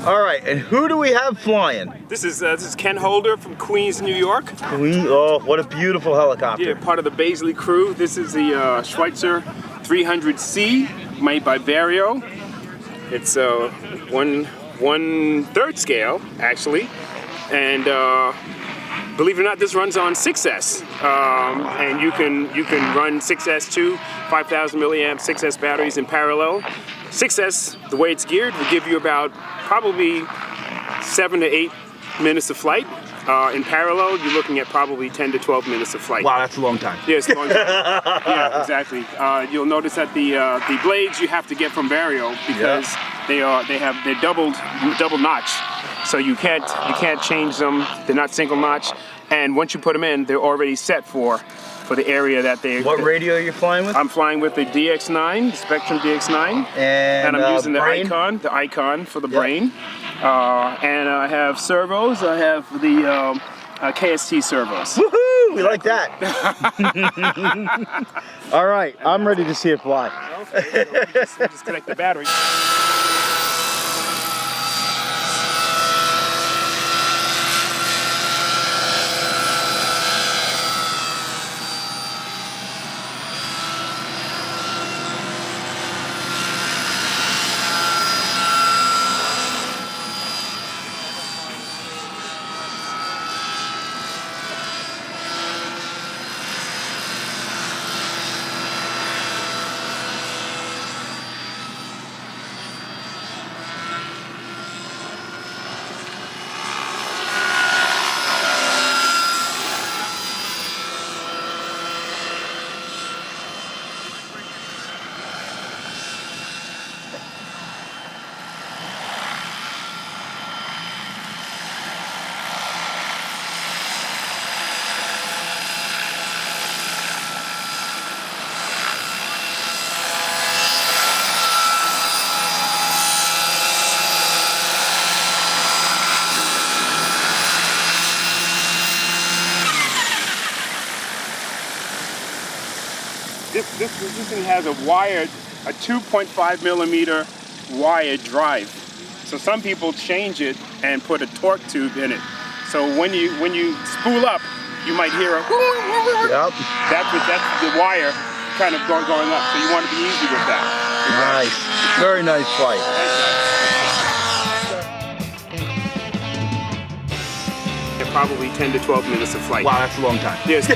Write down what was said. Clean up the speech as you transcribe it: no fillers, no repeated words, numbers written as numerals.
All right, and who do we have flying? This is Ken Holder from Queens, New York. Oh, what a beautiful helicopter. Yeah, part of the Baisley crew. This is the Schweizer 300C made by Vario. It's 1/3 scale, actually. And believe it or not, this runs on 6S. And you can run 6S2, 5,000 milliamp 6S batteries in parallel. 6S, the way it's geared, will give you about probably 7 to 8 minutes of flight. In parallel, you're looking at probably 10 to 12 minutes of flight. Wow, that's a long time. Yeah, it's a long time. Yeah, exactly. You'll notice that the blades you have to get from Vario because they're double notch, so you can't change them. They're not single notch, and once you put them in, they're already set for the area that they. What radio are you flying with? I'm flying with the DX9, the Spectrum DX9, and I'm using the brain? IKON for the brain. And I have servos. I have the KST servos. Woohoo! We like that. All right, I'm ready to see it fly. Okay, so just connect the battery. This thing has a 2.5 millimeter wired drive. So some people change it and put a torque tube in it. So when you spool up, you might hear a Yep. That's the wire kind of going up. So you want to be easy with that. Nice. Very nice flight. Probably 10 to 12 minutes of flight. Wow, that's a long time. Yes.